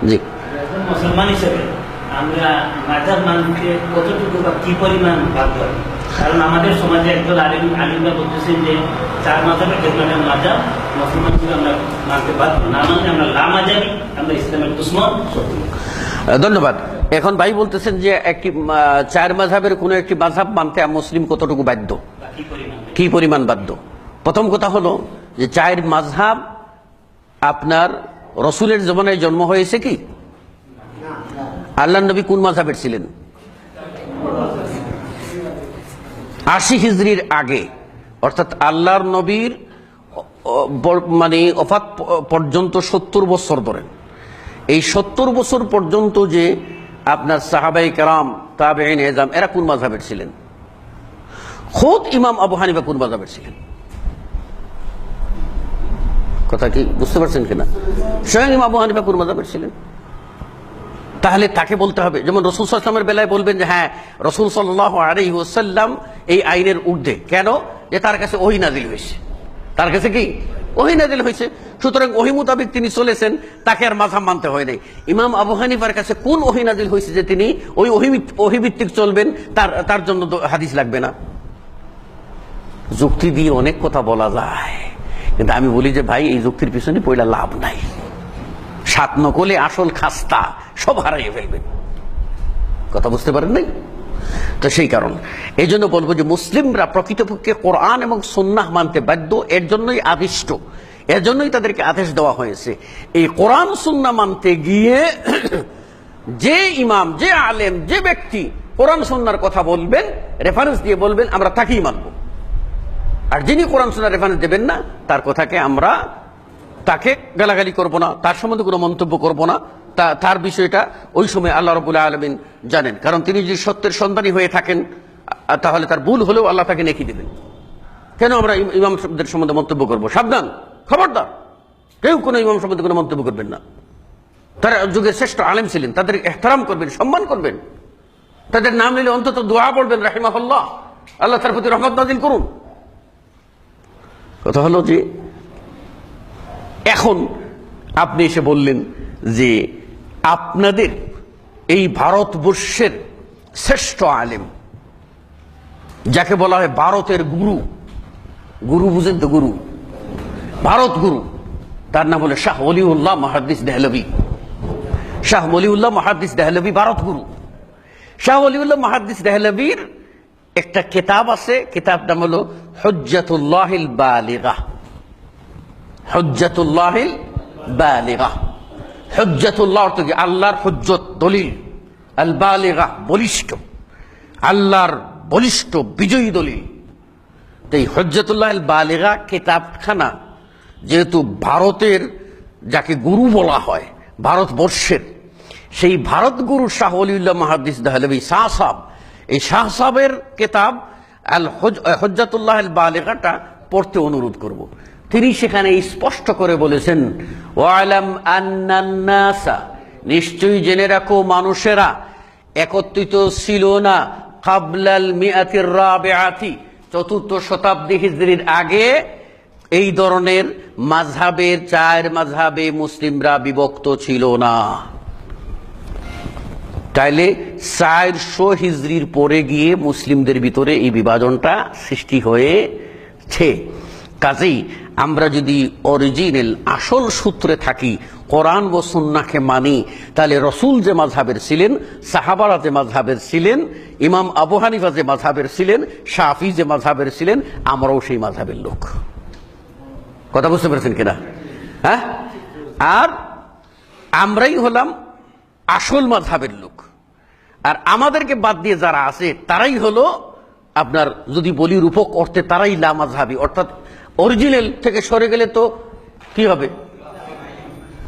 জি, মুসলমান হিসেবে আমরা মাযহাব মানতে কতটুকু বা কি পরিমাণ বাধ্য? কারণ আমাদের সমাজে একদল আলিমরা বলতেছেন যে 4 মাযহাবের যে কোনো মাযহাব মুসলমান হিসেবে আমরা মানতে বাধ্য, না মানলে আমরা লামাযহাবী, আমরা ইসলামের দুশমন। ধন্যবাদ। এখন ভাই বলতেছেন যে একটি 4 মাযহাবের কোনো একটি মাযহাব মানতে মুসলিম কতটুকু বাধ্য, কি পরিমাণ বাধ্য। প্রথম কথা হলো যে 4 মাযহাব আপনার রসুলের জমানায় জন্ম হয়েছে কি? আল্লাহর নবী কোন মাযহাবের ছিলেন? 80 হিজরির আগে, অর্থাৎ আল্লাহর নবীর মানে ওফাত পর্যন্ত 70 বছর ধরেন। এই 70 বছর পর্যন্ত যে আপনার সাহাবায়ে কেরাম, তাবেঈন, এজাম, এরা কোন মাযহাবের ছিলেন? খোদ ইমাম আবু হানিফা কোন মাযহাবের ছিলেন? কথা কি বুঝতে পারছেন কিনা? স্বয়ং ইমাম আবু হানিফা কোন মাযহাবের ছিলেন? তাহলে তাকে বলতে হবে, যেমন রাসূল সাল্লাল্লাহু আলাইহি ওয়াসাল্লামের বেলায় বলবেন যে হ্যাঁ, রাসূল সাল্লাল্লাহু আলাইহি ওয়াসাল্লাম এই আইনের ঊর্ধ্বে। কেন? যে তার কাছে ওহী নাযিল হয়েছে। তার কাছে কি ওহী নাযিল হয়েছে, সুতরাং ওহী মোতাবেক তিনি চলেছেন, তাকে আর মাযহাব মানতে হয় নাই। ইমাম আবু হানিফার কাছে কোন ওহী নাযিল হয়েছে যে তিনি ওই ওহী ভিত্তিক চলবেন, তার জন্য হাদিস লাগবে না? যুক্তি দিয়ে অনেক কথা বলা যায়, কিন্তু আমি বলি যে ভাই, এই যুক্তির পিছনে পড়লে লাভ নাই। 7 নকলে আসল খাস্তা সব হারাইয়ে ফেলবেন। কথা বুঝতে পারেন নাই? তো সেই কারণ এই জন্য বলবো যে মুসলিমরা প্রকৃতপক্ষে কোরআন এবং সুন্নাহ মানতে বাধ্য, এর জন্যই আদিষ্ট, এর জন্যই তাদেরকে আদেশ দেওয়া হয়েছে। এই কোরআন সুন্নাহ মানতে গিয়ে যে ইমাম, যে আলেম, যে ব্যক্তি কোরআন সুন্নাহর কথা বলবেন, রেফারেন্স দিয়ে বলবেন, আমরা তাকেই মানব। আর যিনি কোরআন সুন্নাহর রেফারেন্স দেবেন না, তার কথাকে আমরা তাকে গালাগালি করব না, তার সম্বন্ধে কোনো মন্তব্য করব না। তার বিষয়টা ওই সময় আল্লাহ রাব্বুল আলামিন জানেন। কারণ তিনি যদি সত্যের সন্ধানী হয়ে থাকেন, তাহলে তার ভুল হলেও আল্লাহ তাকে নেকি দেবেন। কেন আমরা ইমামদের সম্বন্ধে মন্তব্য করব? সাবধান, খবরদার, কেউ কোনো ইমাম সম্বন্ধে কোনো মন্তব্য করবেন না। তারা যুগের শ্রেষ্ঠ আলেম ছিলেন, তাদের ইহতিরাম করবেন, সম্মান করবেন, তাদের নাম নিলে অন্তত দোয়া পড়বেন, রাহিমাহুল্লাহ, আল্লাহ তার প্রতি রহমত নাযিল করুন। কথা হলো যে এখন আপনি এসে বললেন যে আপনাদের এই ভারতবর্ষের শ্রেষ্ঠ আলেম, যাকে বলা হয় ভারতের গুরু, গুরু বুঝেন তো, গুরু, ভারত গুরু, তার নাম হলো শাহ ওলিউল্লাহ মুহাদ্দিস দেহলভী। শাহ ওলিউল্লাহ মুহাদ্দিস দেহলভী ভারত গুরু। শাহ ওলিউল্লাহ মুহাদ্দিস দেহলভীর একটা কিতাব আছে, কিতাব নাম হলো হুজ্জাতুল্লাহিল বালিগা। হুজ্জাতুল্লাহিল বালিগা, হুজ্জাতুল্লাহ অর্থ কি? আল্লাহর হুজ্জত, দলিল, আল বালিগা বলিষ্ঠ, আল্লাহর বলিষ্ঠ বিজয়ী দলিল। এই হুজ্জাতুল্লাহিল বালিগা কিতাবখানা যেহেতু ভারতের, যাকে গুরু বলা হয় ভারতবর্ষের, সেই ভারত গুরু শাহ ওলিউল্লাহ মুহাদ্দিস দেহলভী শাহ সাহেব, এই শাহ সাহেবের কিতাব আল হুজ্জাতুল্লাহিল বালিগাটা পড়তে অনুরোধ করব। তিনি সেখানে স্পষ্ট করে বলেছেন, ওয়ালাম আন্নান নাসা, নিশ্চয়ই জেনে রাখো মানুষেরা একত্রিত ছিল না কাবলাল মিআতির রাবিআতি, 4th শতাব্দী হিজরির আগে এই ধরনের মাযহাবের 4 মাযহাবে মুসলিমরা বিভক্ত ছিল না। তাইলে 400 হিজরির পরে গিয়ে মুসলিমদের ভিতরে এই বিভাজনটা সৃষ্টি হয়েছে। কাজেই আমরা যদি অরিজিনাল আসল সূত্রে থাকি, কোরআন ও সুন্নাহকে মানি, তাহলে রসুল যে মাযহাবের ছিলেন, সাহাবারা যে মাযহাবের ছিলেন, ইমাম আবু হানিফা যে মাযহাবের ছিলেন, শাফি যে মাযহাবের ছিলেন, আমরাও সেই মাযহাবের লোক। কথা বুঝতে পেরেছেন কিনা? হ্যাঁ, আর আমরাই হলাম আসল মাযহাবের লোক। আর আমাদেরকে বাদ দিয়ে যারা আছে তারাই হলো আপনার, যদি বলি রূপক অর্থে, তারাই লামাযহাবী, অর্থাৎ অরিজিনাল থেকে সরে গেলে তো কি হবে?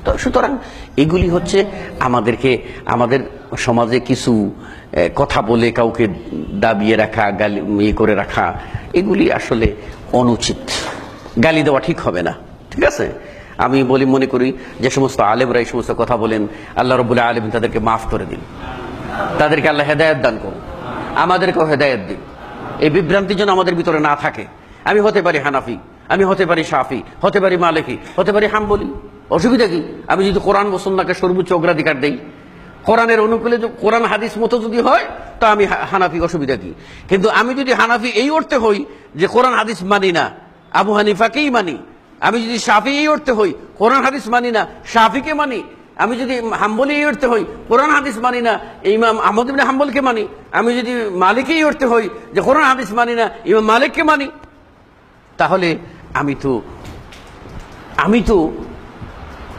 তো সুতরাং এগুলি হচ্ছে আমাদেরকে আমাদের সমাজে কিছু কথা বলে কাউকে দাবিয়ে রাখা, গালি করে রাখা, এগুলি আসলে অনুচিত। গালি দেওয়া ঠিক হবে না, ঠিক আছে? আমি বলি, মনে করি যে সমস্ত আলেমরা এই সমস্ত কথা বলেন, আল্লাহ রাব্বুল আলামিন তাদেরকে মাফ করে দিন, তাদেরকে আল্লাহ হেদায়েত দান করুন, আমাদেরকেও হেদায়েত দিন। এই বিভ্রান্তি যেন আমাদের ভিতরে না থাকে। আমি হতে পারি হানাফি, আমি হতে পারি শাফি, হতে পারি মালিকি, হতে পারি হাম্বলি, অসুবিধা কি? আমি যদি কোরআন ও সুন্নাহকে সর্বোচ্চ অগ্রাধিকার দেই, কোরআনের অনুকূলে কোরআন হাদিস মতো যদি হয় তা আমি হানাফি, অসুবিধা কি? কিন্তু আমি যদি হানাফি এই অর্থে হই যে কোরআন হাদিস মানি না, আবু হানিফাকেই মানি, আমি যদি শাফি এই অর্থে হই কোরআন হাদিস মানি না, শাফিকে মানি, আমি যদি হাম্বলি এই অর্থে হই কোরআন হাদিস মানি না, ইমাম আহমদ ইবনে হাম্বলকে মানি, আমি যদি মালিকি এই অর্থে হই যে কোরআন হাদিস মানি না, ইমাম মালিককে মানি, তাহলে আমি তো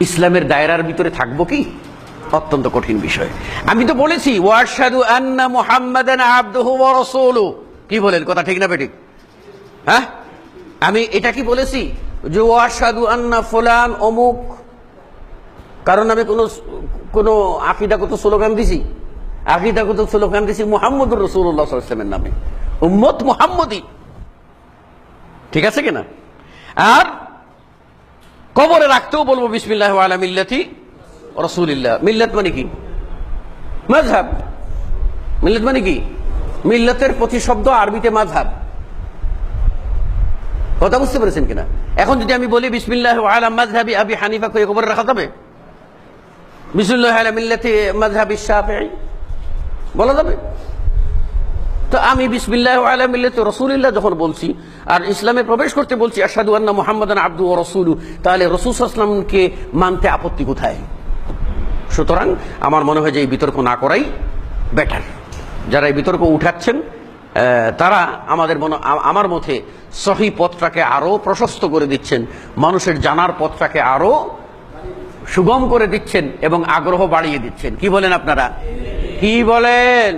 ইসলামের দায়রার ভিতরে থাকবো কি? অত্যন্ত কঠিন বিষয়। আমি তো বলেছি ওয়াশহাদু আন্না মুহাম্মাদান আবদুহু ওয়া রাসূলুহু। কি বলেন, কথা ঠিক না বেঠিক? হ্যাঁ, আমি এটা কি বলেছি যে ওয়াশহাদু আন্না ফুলান অমুক, কারণ আমি কোনো আকীদাগত স্লোগান দিছি? আকীদাগত স্লোগান দিছি মুহাম্মদুর রাসূলুল্লাহ সাল্লাল্লাহু আলাইহি ওয়াসাল্লামের নামে, উম্মত মুহাম্মদী। ঠিক আছে কিনা? আর কবরে রাখতেও বলবো বিসমিল্লাহি ওয়া আলা মিল্লাতি রাসূলিল্লাহ। মিল্লাত মানে কি? মাযহাব। মিল্লাত মানে কি? মিল্লাতের প্রতিশব্দ আরবিতে মাযহাব। কথা বুঝতে পেরেছেন কিনা? এখন যদি আমি বলি বিসমিল্লাহি ওয়া আলা মাযহাবি আবি হানিফা, কই কবরে রাখা যাবে? বিসমিল্লাহি আলা মিল্লাতি মাযহাবি শাফিঈ বলা যাবে? তো আমি বিসমিল্লাহি ওয়া আলা মিল্লাতি রাসূলিল্লাহ যখন বলছি আর ইসলামে প্রবেশ করতে বলছি আশহাদু আন্না মুহাম্মাদান আবদুহু ওয়া রাসূলুহু, তাহলে রাসূল সাল্লাল্লাহু আলাইহি ওয়াসাল্লামকে মানতে আপত্তি কোথায়? সুতরাং আমার মনে হয় যে এই বিতর্ক না করাই বেটার। যারা এই বিতর্ক উঠাচ্ছেন তারা আমার মতে সহি পথটাকে আরো প্রশস্ত করে দিচ্ছেন, মানুষের জানার পথটাকে আরো সুগম করে দিচ্ছেন এবং আগ্রহ বাড়িয়ে দিচ্ছেন। কি বলেন আপনারা? কি বলেন?